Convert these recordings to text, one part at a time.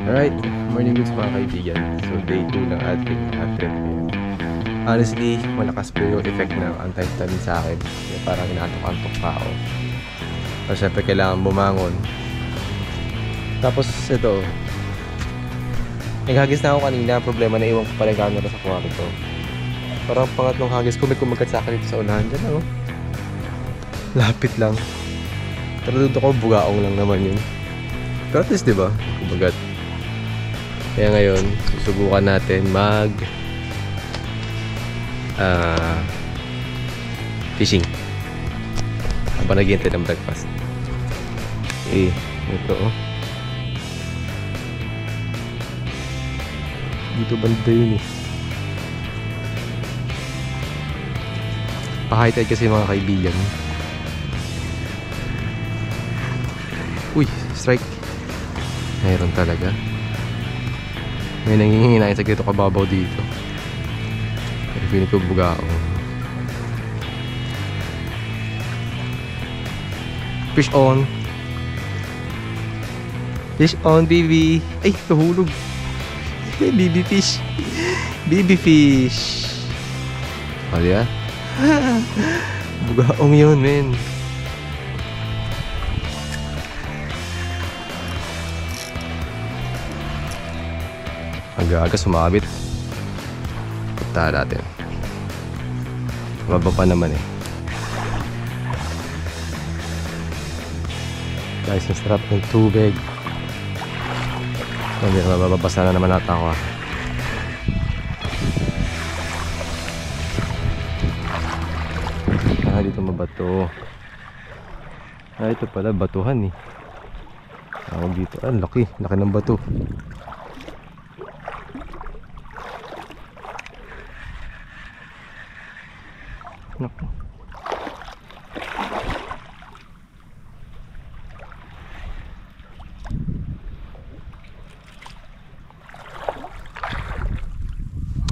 Alright, morning goods mga kaibigan. So day 2 ng ating trip ngayon. Honestly, malakas po yung effect ng antihistamine sa akin. Kaya parang inaantok-antok pa ako. So syempre kailangan bumangon. Tapos ito, naghagis na ako kanina. Problema na iwan ko pala yung camera sa kwarto. Parang pangatlong hagis ko may kumagat sa akin dito sa unahan. Diyan oh. Lapit lang. Pero dito ko bugaong lang naman yun. Pero at least diba, kumagat. Kaya ngayon, susubukan natin fishing habang naghihintay ng breakfast. Ito oh. Dito banda yun eh. Pa-high tide kasi mga kaibigan. Uy, strike. Mayroon talaga. May nangihinain sa gito kababaw dito. Pero feeling ko bugao. Fish on. Fish on, baby. Ay, nahulog. Baby fish. Baby fish. O, diba? Bugaong yun, men. Aga-aga sumabit. Punta natin. Mababa pa naman eh. Guys, ang sarap ng tubig. Mababasa na naman nata ako ah. Dito mabato. Ito pala batuhan eh. Tawag dito. Laki ng bato. Naku.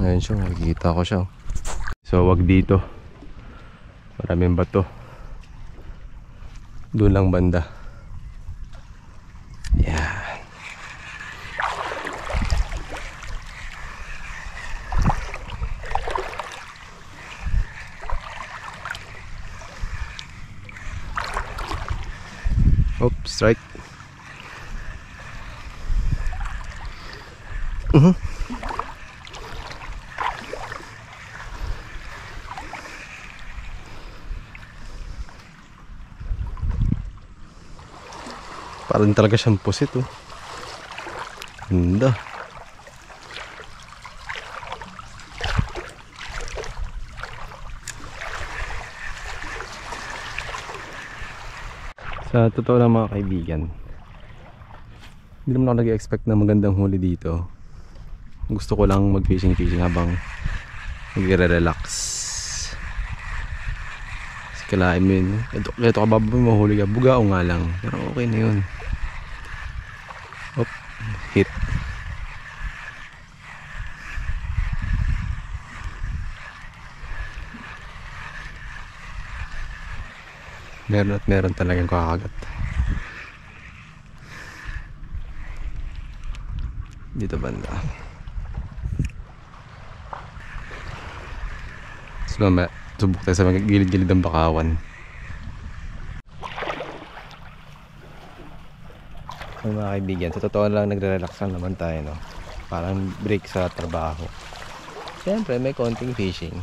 Ayun siya, makikita ko siya. So wag dito. Maraming bato. Doon lang banda. Yeah. Oops, strike. Parang talaga siyang pusit oh. Ganda. Sa totoo lang mga kaibigan, hindi naman ako nag-expect na magandang huli dito. Gusto ko lang mag-fishing habang nagre-relax. Kasi kalahin mo yun. Ito kababa mo mahuli ka. Bugao nga lang. Pero okay na yun. Op, hit. Meron at meron talagang kakagat. Dito banda. So mamaya subok tayo sa gilid-gilid ng bakawan. So mga kaibigan, sa totoo lang nagre-relax lang naman tayo no. Parang break sa trabaho. Siyempre may konting fishing.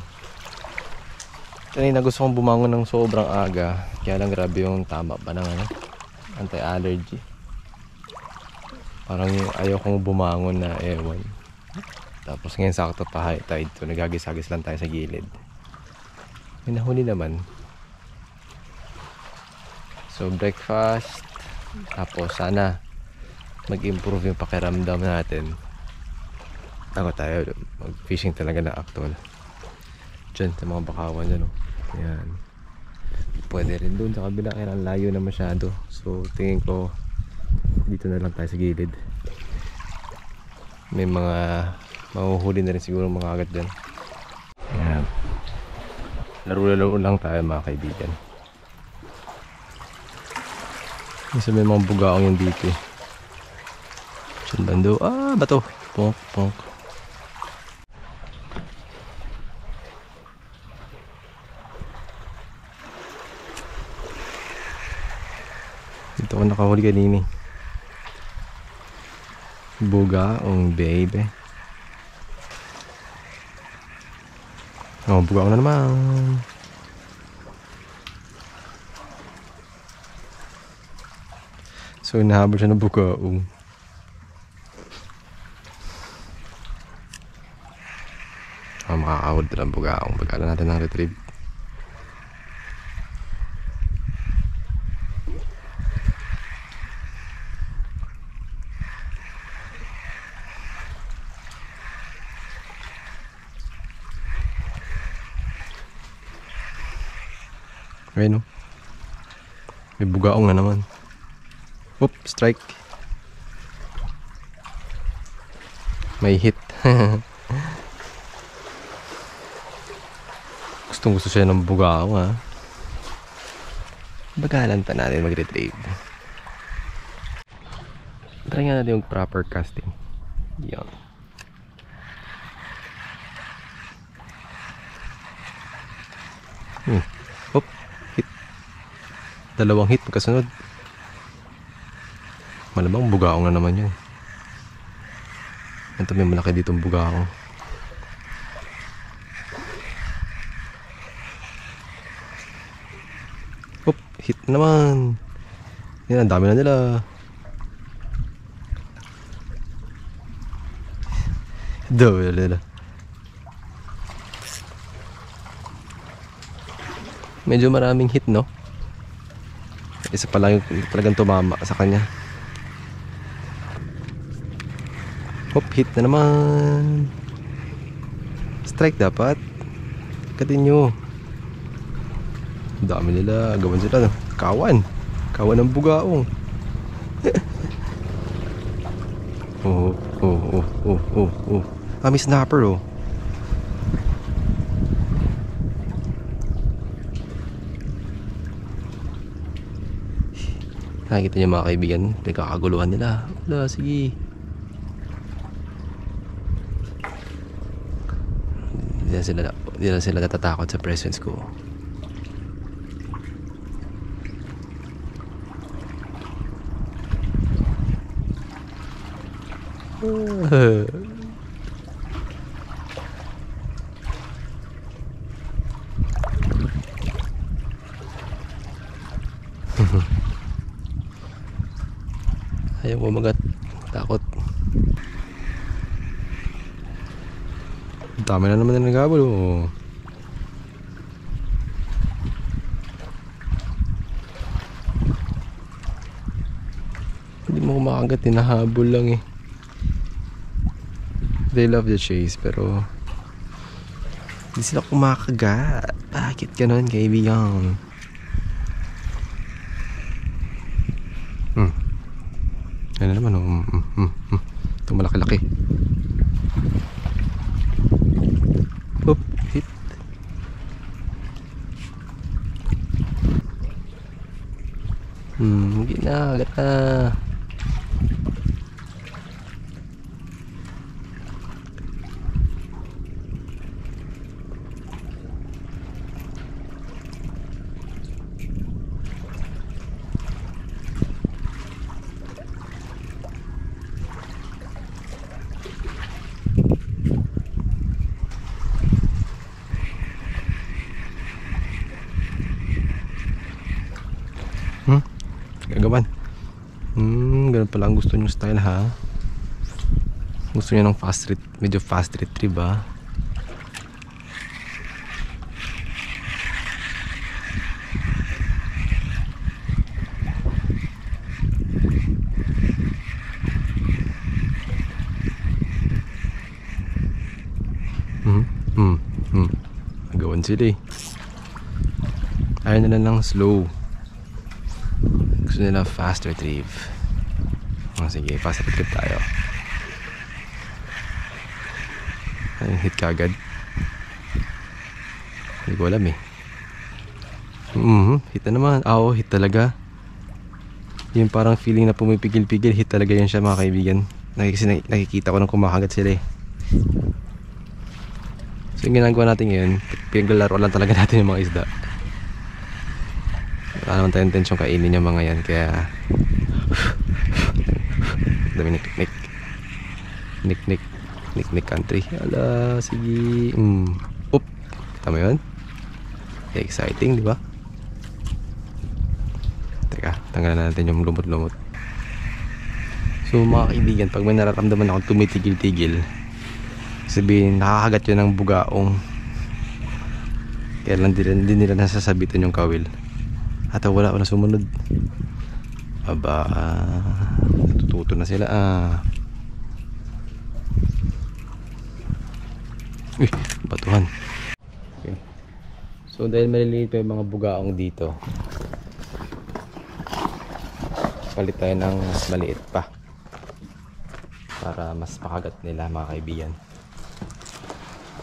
Kanina gusto kong bumangon ng sobrang aga. Kaya lang grabe yung tama pa ng anti-allergy. Parang ayaw kong bumangon na ewan. Tapos ngayon sakto pa high tide. So nagagis-agis lang tayo sa gilid. May nahuli naman. So breakfast. Tapos sana mag-improve yung pakiramdam natin. Ako tayo mag-fishing talaga na actual. Diyan sa mga bakawan dyan oh. Ayan. Pwede rin doon sa kabila, kaya ang layo na masyado. So tingin ko dito na lang tayo sa gilid. May mga mahuhuli na rin siguro mga agad dyan. Ayan. Laro-laro lang tayo mga kaibigan. Kasi may mga bugaong yun dito eh. Diyan bando. Ah, bato. Punk, punk. Dito ako nakahuli kanina. Bugaong baby. Oh, bugaong na naman. So, nahabol siya ng bugaong. Makakahuli na ng bugaong. Pagkala natin ng retrieve. Ayun, no? May bugaong na naman. Oop, strike. May hit. Gustong gusto siya ng bugaong, ha? Bagalan pa natin mag-retrieve. Try nga natin yung proper casting. Yan. Oop, hit. Dalawang hit magkasunod. Malamang bugaong na naman yun. Ito may malaki ditong bugaong. Oop, hit naman. Yan, ang dami na nila. Dami na nila. Medyo maraming hit, no? Isa pa lang yung talagang tumama sa kanya. Hop, hit na naman. Strike dapat. Continue. Dami nila. Gawan sila, no? Kawan. Kawan ng bugaong. Oh. Ah, may snapper, oh. Nakikita niyo mga kaibigan, nagkakaguluhan nila. Wala, sige. Hindi na sila natatakot sa presence ko. Ayaw umagat. Takot. Dami na naman na naghabol, oh. Hindi mo kumakagat, hinahabol lang eh. They love the chase, pero hindi sila kumakagat. Bakit ganun, kaibigan? Yan na naman, oh. Ito malaki-laki. Oop, hit. Ginagat na. Gagawan. Ganun pala ang gusto nyo style, ha? Gusto nyo ng fast medyo fast retrieve, ha? Gagawan sila eh. Ayaw nila ng slow. Gusto nila fast retrieve. Sige, fast retrieve tayo. Ayun, hit kagad. Hindi ko alam eh. Hit na naman. Oo, hit talaga. Yung parang feeling na pumipigil-pigil, hit talaga yan siya mga kaibigan. nakikita ko nang kumakagat sila eh. So yung ginagawa natin ngayon, pinaglaro lang talaga natin yung mga isda. Wala naman tayong intensyong kainin yung mga yan, kaya dami niknik country. Ala, sige. Oop, kita mo yun? Exciting, di ba? Teka, tanggalan natin yung lumot-lumot. So mga kaibigan, pag may nararamdaman akong tumitigil-tigil, sabihin nakakagat yun ng bugaong. Kaya lang din nila nasasabitan yung kawil. At wala na sumunod. Aba, natututo na sila. Uy, batuhan. Okay. So dahil maliliit pa yung mga bugaong dito, palit tayo ng mas maliit pa para mas makagat nila mga kaibigan.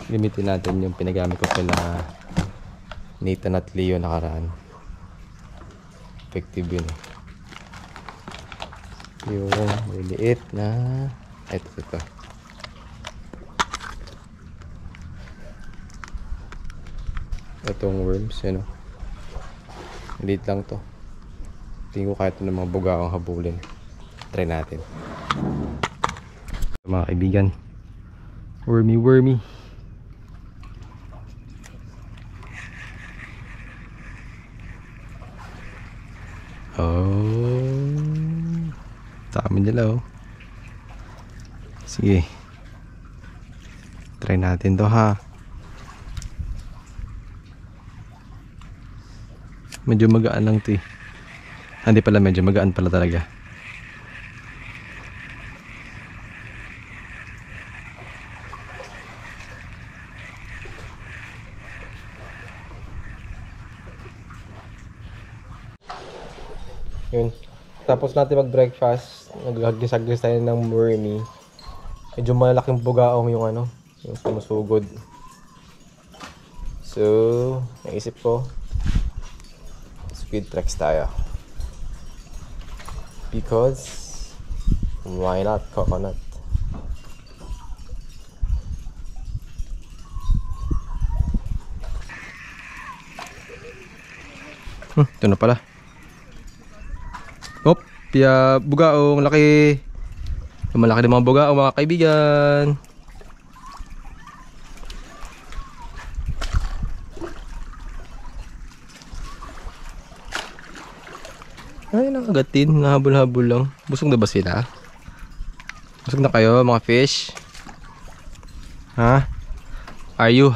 Gamitin natin yung pinagamit ko kila Nathan at Leo nakaraan. Effective yun eh. Yung maliit na ito. Itong worms, yun o. Maliit lang to. Tingin ko kahit ng mga bugaong habulin. Try natin. Mga kaibigan, wormy. Oh, dami nila oh. Sige, try natin to ha. Medyo magaan lang to eh. Hindi pala, medyo magaan pala talaga. Yun. Tapos natin mag-breakfast, naghagis-hagis tayo ng wormy. Medyo malalaking bugaong yung ano, yung sumusugod. So, naisip ko, squid tracks tayo. Because, why not coconut? Ito na pala. Hop, piya bugaong laki. Malaki din mga bugaong mga kaibigan. Ay, nakagatin, nahabol-habol lang. Busog na ba sila? Busog na kayo mga fish? Ha? Are you?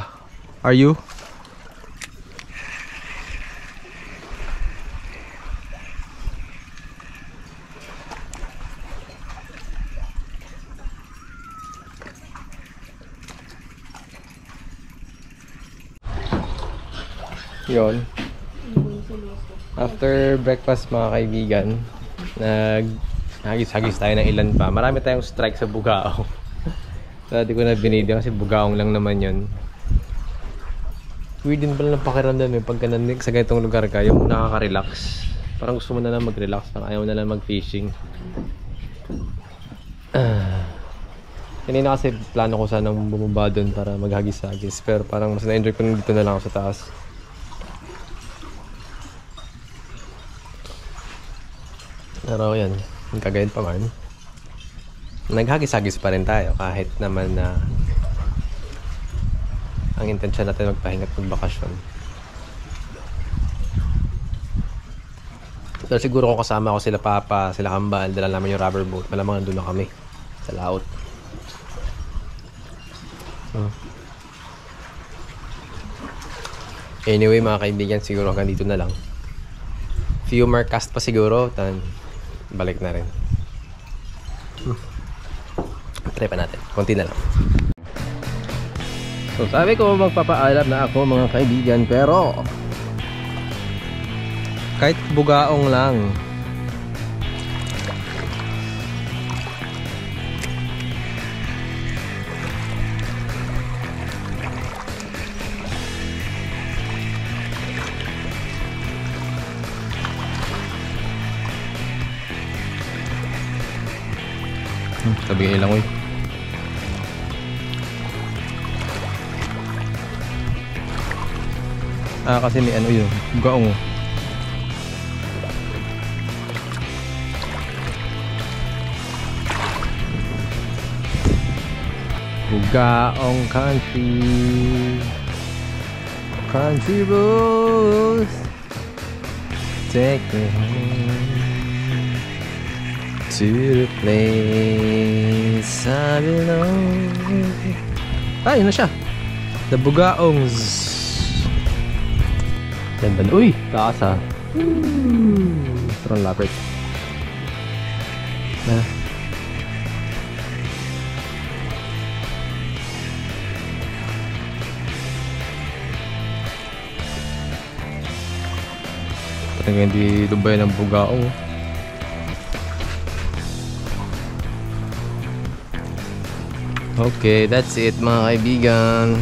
Yon. After breakfast mga kaibigan, naghagis-hagis tayo ng ilan pa. Marami tayong strike sa bugaong. Dati ko na binidyo kasi bugaong lang naman yon. Weird din pala ng pakiramdam eh pagka nanik sa ganitong lugar ka, yung nakaka-relax. Parang gusto mo na lang mag-relax, parang ayaw mo na lang mag-fishing. Kanina kasi plano ko sanang bumaba doon para maghagis-hagis, pero parang mas na-enjoy ko dito na lang ako sa taas. Pero yan, kagayad pa man, naghagis-hagis pa rin tayo kahit naman na ang intensyon natin magpahinga at magbakasyon. So siguro kung kasama ko sila Papa, sila Kambal, dala namin yung rubber boat, malamang nandun na kami sa laot. Anyway mga kaibigan, siguro hanggang dito na lang. Few more cast pa siguro, balik na rin. Try pa natin, konti na lang. So sabi ko magpapaalam na ako mga kaibigan, pero kahit bugaong lang, Sabi ng ilangoy. Kasi ni ano yun, gaong. Gaong country roads take me home to the place I belong. Yun na siya. The Bugaongs. Ganda na. Uy! Taas ha. Parang lapit. Pati nga hindi lumbay ng Bugaong. Okay, that's it mga kaibigan.